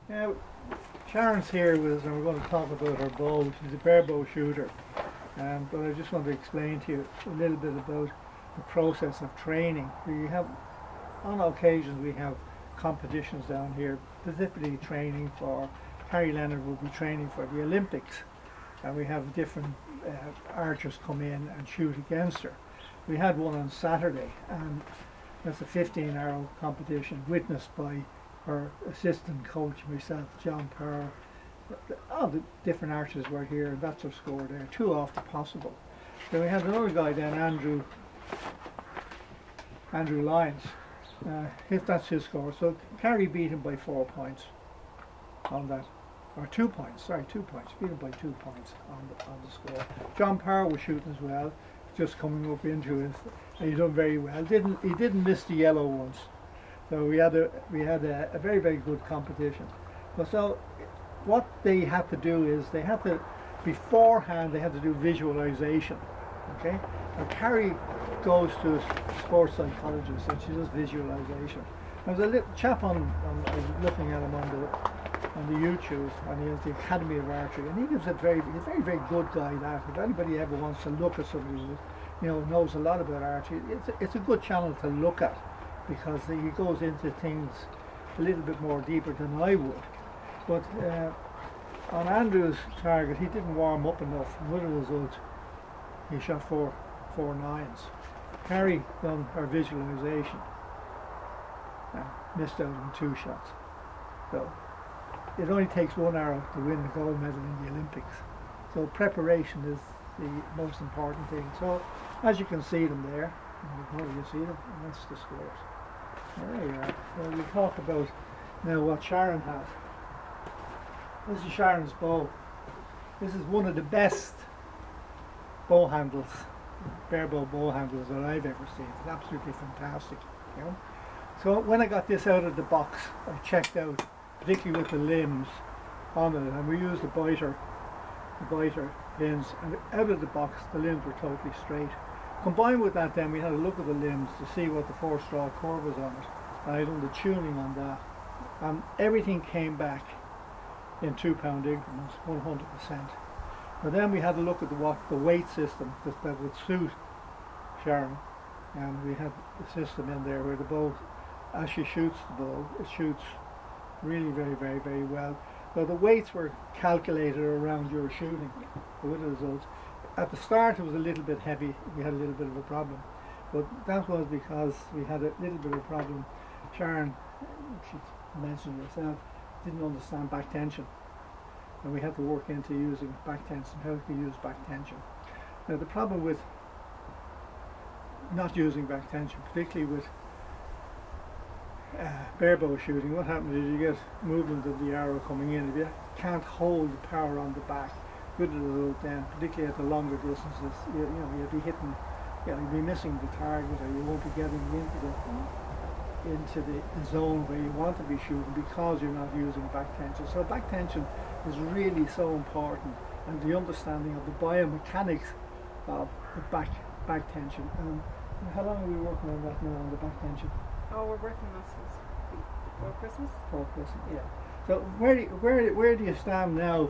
Now, Sharon's here with us and we're going to talk about her bow. She's a barebow shooter. But I just want to explain to you a little bit about the process of training. On occasions we have competitions down here, specifically training for, Carrie Leonard will be training for the Olympics, and we have different archers come in and shoot against her. We had one on Saturday, and that's a 15-arrow competition witnessed by her assistant coach, myself, John Power. All the different archers were here, and that's her score there, 2 off the possible. Then we had another guy then, Andrew Lyons. If that's his score, so Carrie beat him by 4 points on that, or 2 points. Sorry, 2 points. Beat him by 2 points on the score. John Power was shooting as well, just coming up into it, and he done very well. He didn't miss the yellow once, so we had a very, very good competition. But so what they had to do is beforehand they had to do visualization. Okay, and Carrie goes to a sports psychologist and she does visualization. There's a little chap I was looking at him on the YouTube, and he has the Academy of Archery, and he gives he's a very, very good guy. That if anybody ever wants to look at somebody who knows a lot about archery, it's a good channel to look at, because he goes into things a little bit more deeper than I would. But on Andrew's target, he didn't warm up enough, and with the result, he shot four 9s. Carrie done her visualization and missed out on 2 shots. So it only takes 1 arrow to win the gold medal in the Olympics. So preparation is the most important thing. So as you can see them there, you can see them, and that's the scores. There you are. So we'll talk about now what Sharon has. This is Sharon's bow. This is one of the best bow handles, barebow bow handles that I've ever seen. It's absolutely fantastic. So when I got this out of the box, I checked out, particularly with the limbs on it, and we used the biter pins, and out of the box the limbs were totally straight. Combined with that, then we had a look at the limbs to see what the 4-straw curve was on it, and I done the tuning on that, and everything came back in 2-pound increments, 100%. And then we had a look at the weight system that would suit Sharon, and we had the system in there where the bow, as she shoots the bow, it shoots really very, very, very well. So the weights were calculated around your shooting, with the results. At the start it was a little bit heavy, we had a little bit of a problem, but that was because we had a little bit of a problem. Sharon, she mentioned herself, didn't understand back tension, and we had to work into using back tension, how to use back tension. Now the problem with not using back tension, particularly with barebow shooting, what happens is you get movement of the arrow coming in. If you can't hold the power on the back, good result then, particularly at the longer distances, you'll be hitting, you'll be missing the target, or you won't be getting into the zone where you want to be shooting because you're not using back tension. So back tension is really so important, and the understanding of the biomechanics of the back tension. How long are we working on that now, on the back tension? Oh, we're working on this since before Christmas. Before Christmas, yeah. So where do you stand now?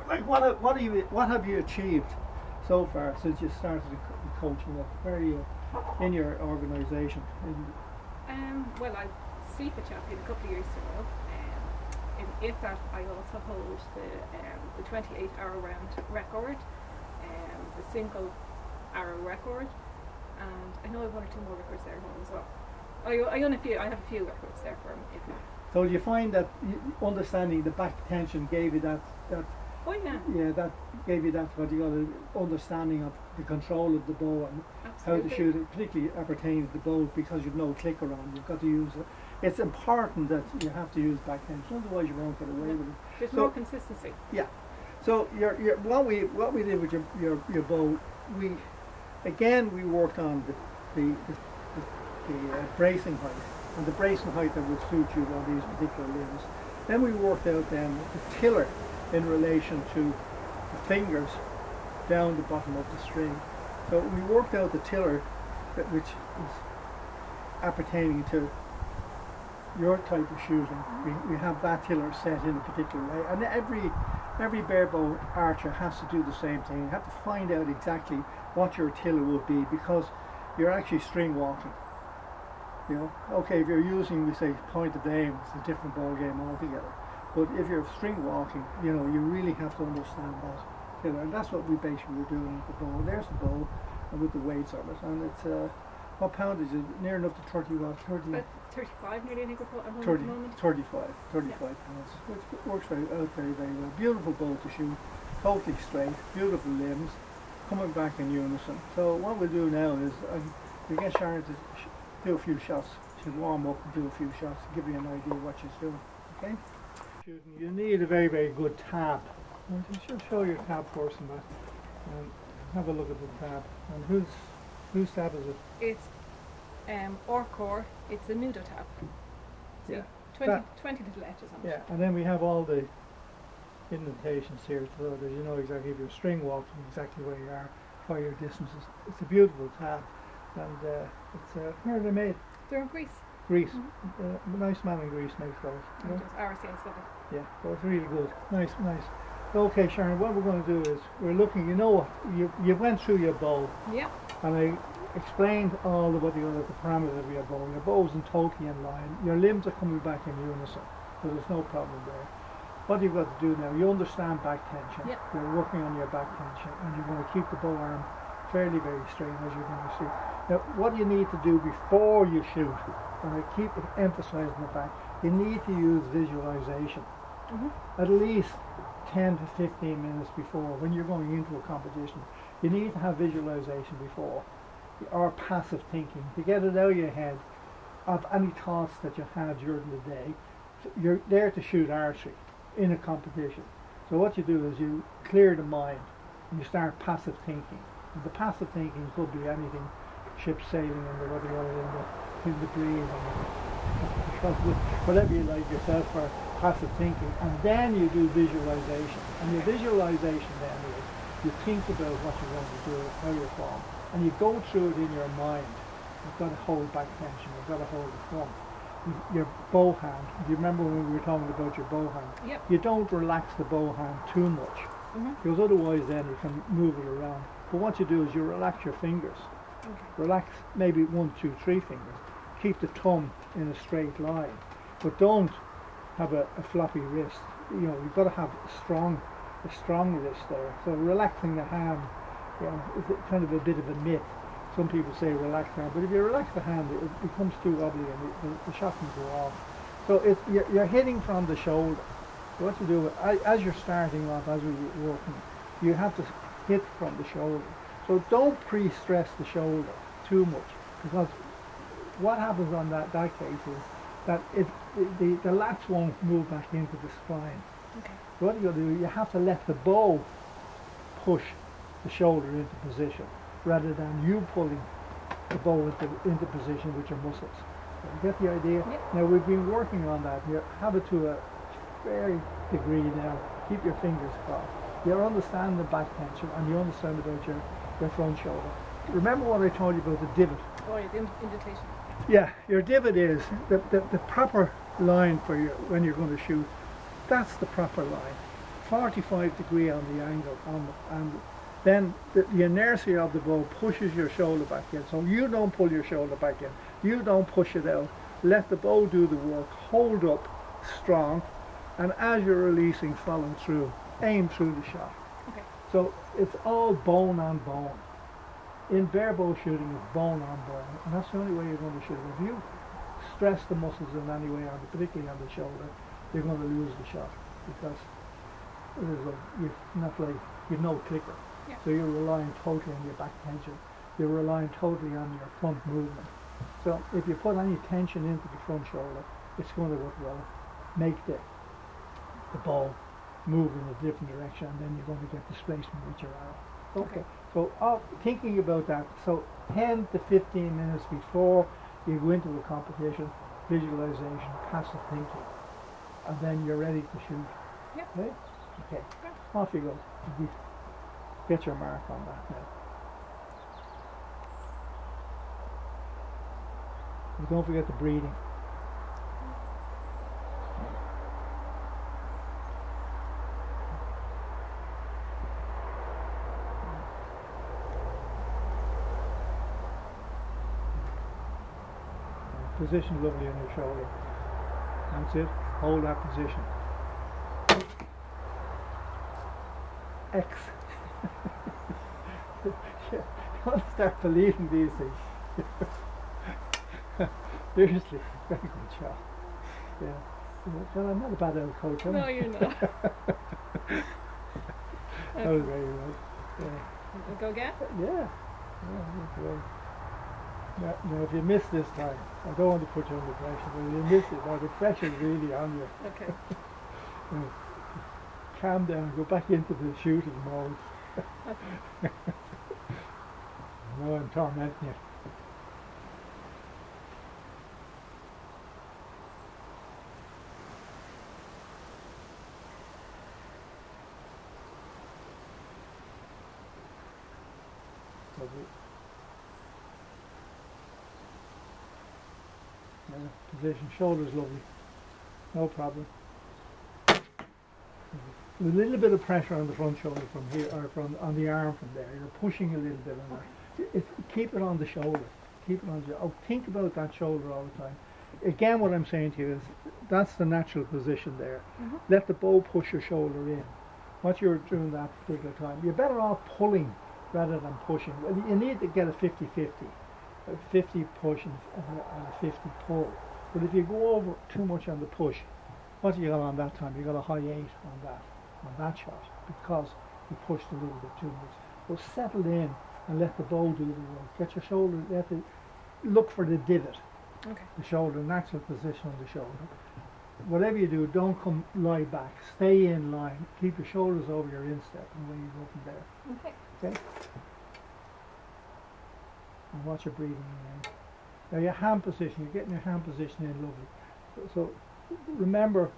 Like what have you achieved so far since you started the coaching? Where are you in your organisation? Well, I SEPA champion a couple of years ago. In that, I also hold the 28 arrow round record, the single arrow record, and I know I have 1 or 2 more records there at home as well. I have a few records there for me. So do you find that understanding the back tension gave you that? Oh yeah. Yeah, that gave you that, what you got, understanding of the control of the bow and Absolutely. how to shoot it, particularly appertaining to the bow, because you've no clicker on. You've got to use it. It's important that you have to use back tension, otherwise you won't get away with it. There's more consistency. Yeah. So what we did with your bow, we worked on the bracing height, and the bracing height that would suit you on these particular limbs. Then we worked out then the tiller in relation to the fingers down the bottom of the string. So we worked out the tiller which is appertaining to your type of shooting, we have that tiller set in a particular way, and every barebow archer has to do the same thing. You have to find out exactly what your tiller will be, because you're actually string walking. You know, okay, if you're using, we say, pointed aim, it's a different ball game altogether. But if you're string walking, you know, you really have to understand that tiller, and that's what we basically were doing with the bow. There's the bow, and with the weights on it, and it's what poundage is it? Near enough to 30 watts, 30. About 35 nearly, I think we're at 30, the moment. 35 pounds. It works very well. Beautiful bow to shoot, totally straight, beautiful limbs, coming back in unison. So what we'll do now is we get Sharon to do a few shots. She'll warm up and do a few shots to give you an idea of what she's doing. Okay? Shooting, you need a very, very good tab. And she'll show your tab first and that. And have a look at the tab. And whose tab is it? It's Orcor, it's a Nudo tab. See, Yeah. 20 little edges on it. Yeah, and then we have all the indentations here so that you know exactly if you're string walking, exactly where you are, for your distances. It's a beautiful tab, and it's where are they made? They're in Greece. Greece. Nice man in Greece makes those. You know? RCA is lovely. Yeah, so it's really good. Nice. Okay, Sharon, what we're going to do is we're looking. You know what? You went through your bow, Yeah. and I explained all about the parameters of your bow. Your bow's in totally in line. Your limbs are coming back in unison, so there's no problem there. What you've got to do now, you understand back tension. Yep. You're working on your back tension, and you're going to keep the bow arm fairly very straight, as you're going to see. Now, what you need to do before you shoot, and I keep emphasizing the fact, you need to use visualization. At least 10 to 15 minutes before, when you're going into a competition, you need to have visualization before, or passive thinking, to get it out of your head of any thoughts that you had during the day. You're there to shoot archery in a competition. So what you do is you clear the mind and you start passive thinking. And the passive thinking could be anything, ships sailing in the weather, in the breeze, whatever you like yourself for passive thinking. And then you do visualization. And your visualization then is you think about what you're going to do, how you're formed, and you go through it in your mind. You've got to hold back tension, you've got to hold the front. Your bow hand, do you remember when we were talking about your bow hand? Yep. You don't relax the bow hand too much, because otherwise then you can move it around. But what you do is you relax your fingers. Okay. Relax maybe 1, 2, 3 fingers. Keep the thumb in a straight line, but don't have a floppy wrist. You know, you've got to have a strong wrist there. So relaxing the hand, you know, is kind of a bit of a myth. Some people say relax the hand, but if you relax the hand, it becomes too wobbly and the shot can go off. So you're hitting from the shoulder. So what you do, as you're starting off, as we're working, you have to hit from the shoulder. So don't pre-stress the shoulder too much, because what happens on that case is that the lats won't move back into the spine. Okay. So what you do, you have to let the bow push the shoulder into position, rather than you pulling the bow into position with your muscles. So you get the idea? Yep. Now we've been working on that. You have it to a very degree now. Keep your fingers crossed. You understand the back tension, and you understand about your front shoulder. Remember what I told you about the divot? Oh, yeah, the indentation. Yeah, your divot is the proper line for when you're going to shoot. That's the proper line. 45 degree on the angle, and then the inertia of the bow pushes your shoulder back in. So you don't pull your shoulder back in. You don't push it out. Let the bow do the work. Hold up strong, and as you're releasing, follow through. Aim through the shot. Okay. So it's all bone on bone. In barebow shooting, it's bone on bone, and that's the only way you're going to shoot. If you stress the muscles in any way, particularly on the shoulder, you're going to lose the shot, because you've no clicker. Yeah. So you're relying totally on your back tension. You're relying totally on your front movement. So if you put any tension into the front shoulder, it's going to make the ball move in a different direction, and then you're going to get displacement with your arrow. Okay. So thinking about that, so 10 to 15 minutes before you go into a competition, visualization, passive thinking, and then you're ready to shoot. Yep. Right? Okay. Off you go. Get your mark on that now. And don't forget the breathing. position lovely on your shoulder. That's it. Hold that position. X. You want to start believing these things. Seriously, very good job. Yeah. Well, I'm not a bad old coach, am I? No, you're not. That was very good. Yeah. We'll go again? Yeah. That's great. Now, if you miss this time, I don't want to put you under pressure, but if you miss it, now the pressure's really on you. Okay. Calm down, go back into the shooting mode. Okay. No, I'm tormenting you. Position, shoulders lovely, no problem. With a little bit of pressure on the front shoulder from here, or on the arm from there. You're pushing a little bit on that. Keep it on the shoulder. Keep it on the. Oh, think about that shoulder all the time. Again, what I'm saying to you is that's the natural position there. Let the bow push your shoulder in. What you're doing that particular time, you're better off pulling rather than pushing. Well, you need to get a 50-50. A 50 push and a 50 pull. But if you go over too much on the push, what do you got on that time? You got a high 8 on that shot, because you pushed a little bit too much. So settle in and let the bow do the work. Get your shoulder, look for the divot. Okay. The shoulder, natural position on the shoulder. Whatever you do, don't lie back. Stay in line. Keep your shoulders over your instep, and away you go from there. Okay. Okay? And watch your breathing in. Now your hand position, you're getting your hand position in lovely. So remember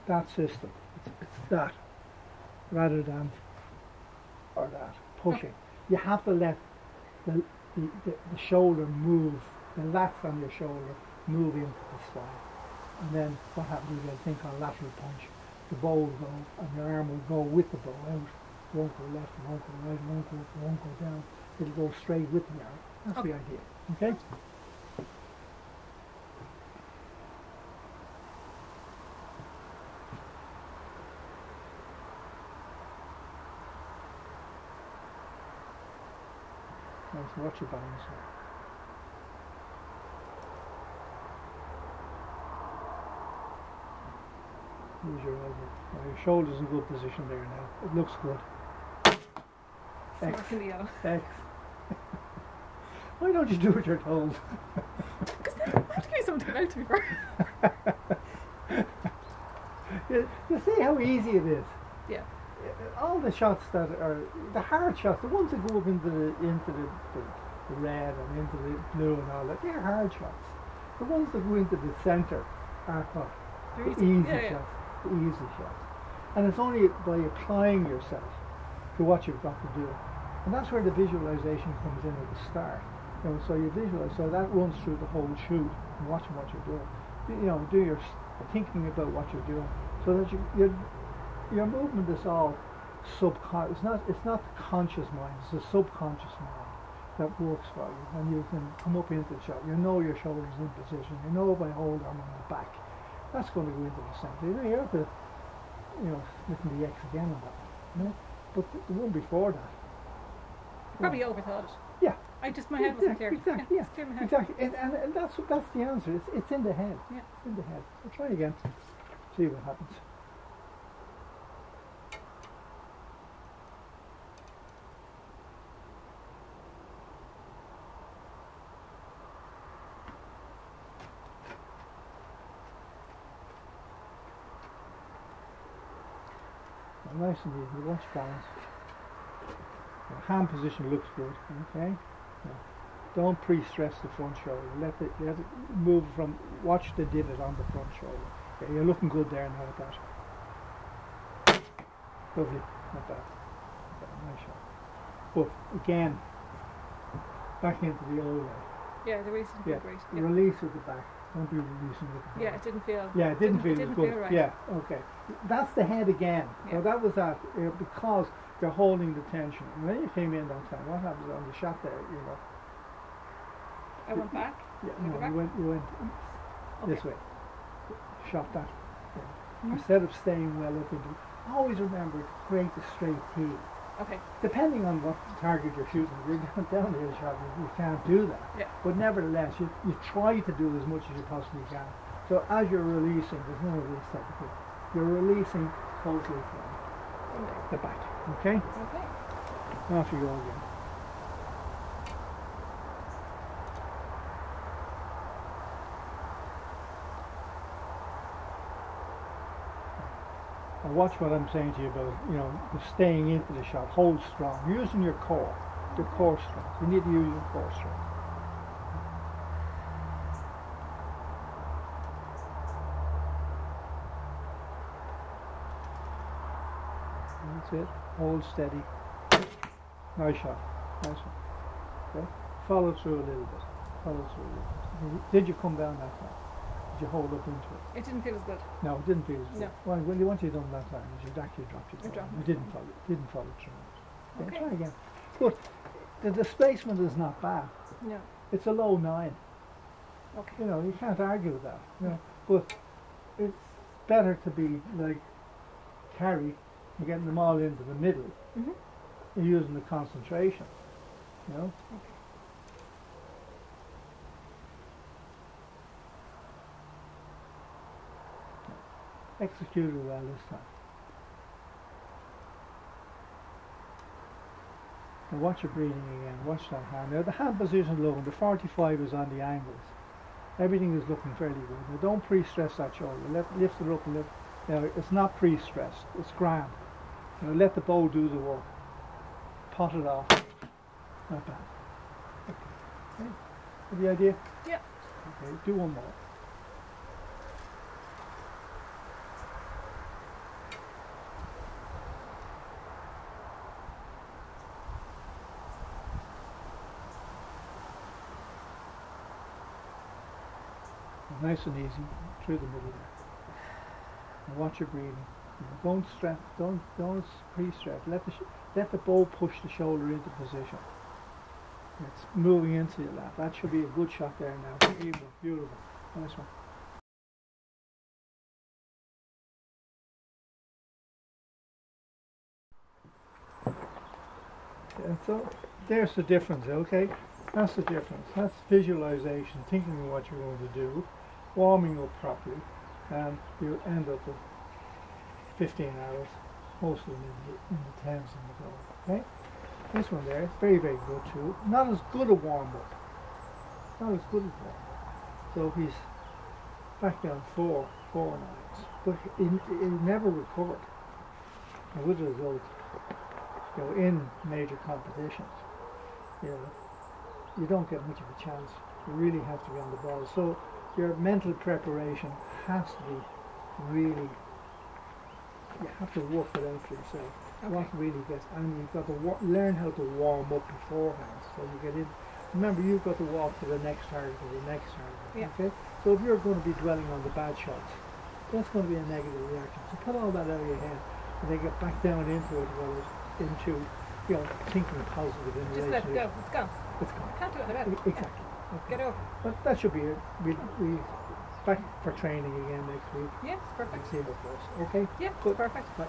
that system. It's that rather than or that pushing. You have to let the shoulder move, the lats on your shoulder move into the slide. And then what happens is, I think, on lateral punch, the bow will go and your arm will go with the bow out. It won't go left, it won't go right, it won't go up, it won't go down. It'll go straight with the arm. That's the idea. Okay? Now, so watch your balance now. Use your elbow. Now your shoulder's in good position there now. It looks good. X. X. Why don't you do what you're told? Because then I have to give you something about to me first. You see how easy it is. Yeah. All the shots that are the hard shots, the ones that go up into the red and into the blue and all that, they're hard shots. The ones that go into the centre are what? The easy shots. The easy shots. And it's only by applying yourself to what you've got to do. And that's where the visualization comes in at the start. You know, so you visualize, so that runs through the whole shoot and watching what you're doing. Do your thinking about what you're doing, so that your movement is all subconscious. It's not the conscious mind. It's the subconscious mind that works for you, and you can come up into the shot. You know your shoulders in position. You know if I hold them on the back, that's going to go into the center. You have to, listen to the X again on that. But the one before that. Probably overthought it. Yeah. My head wasn't clear. Exactly. Yeah. Clear my head. Exactly. And that's the answer. It's in the head. Yeah. It's in the head. So try again. See what happens. Nice and easy. Watch balance. Your hand position looks good. Okay. Now, don't pre-stress the front shoulder. Let it move from. Watch the divot on the front shoulder. Okay, you're looking good there now at that. Lovely. Not bad. Nice shot. But again, back into the old way. Yeah, the release is great. Yeah. Release with the back. Don't be releasing with the back. Yeah, it didn't feel. Yeah, it didn't feel as good. Feel right. Yeah, okay. That's the head again. Yeah. So that was that because you're holding the tension. And when you came in that time, what happens on the shot there? I went back. Yeah, Can I go no, back? you went this Okay. way. Shot that. Yeah. Mhm. Instead of staying well up into, always remember to create a straight tee. Okay. Depending on what target you're shooting, if you're downhill shot, you can't do that. Yeah. But nevertheless, you try to do as much as you possibly can. So as you're releasing, there's none of this type of thing. You're releasing totally from the back. Okay? Okay. Off you go again. And watch what I'm saying to you about, the staying into the shot. Hold strong. Using your core strength. You need to use your core strength. That's it. Hold steady. Nice shot. Nice one. Okay. Follow through a little bit. Follow through a little bit. Did you come down that time? Did you hold up into it? It didn't feel as good. No, it didn't feel as good. No. Well, once you've done that time, you'd actually dropped your ball. You didn't follow through. Okay. Try again. But the displacement is not bad. No. It's a low 9. Okay. You can't argue with that. But it's better to be like Carrie and getting them all into the middle. Mhm. You're using the concentration. Okay. Executed well this time. Now watch your breathing again. Watch that hand. Now the hand position is low and the 45 is on the angles. Everything is looking fairly good. Now don't pre-stress that shoulder. Lift it up and lift. Now it's not pre-stressed. It's grand. Now let the bow do the work. Pot it off. Not bad. Okay. Have the idea? Yeah. Okay. Do one more. Nice and easy through the middle there. And watch your breathing. Don't stress. Don't pre-stress. Let the bow push the shoulder into position. It's moving into your lap. That should be a good shot there now. Beautiful, beautiful. Nice one. Yeah, so there's the difference, okay? That's the difference. That's visualization, thinking of what you're going to do, warming up properly, and you end up with 15 hours, most of them in the 10s in the goal. Okay? This one there, very, very good too. Not as good a warm-up. Not as good as warm-up. So he's back down four nines. But he never recovered. And with the result, in major competitions, you don't get much of a chance. You really have to be on the ball. So your mental preparation has to be really, you have to work it out for yourself. Okay. What really gets, and you've got to learn how to warm up beforehand. So you get in, remember you've got to walk to the next target, to the next target. Yeah. Okay? So if you're going to be dwelling on the bad shots, that's going to be a negative reaction. So put all that out of your head and then get back down into it, into thinking positive in Just let it go. It's gone. It's gone. Can't do it about it. Exactly. Okay. Get over. But that should be it. We back for training again next week. Yes, perfect. And see how it goes. Okay? Yeah, Good. perfect. Bye.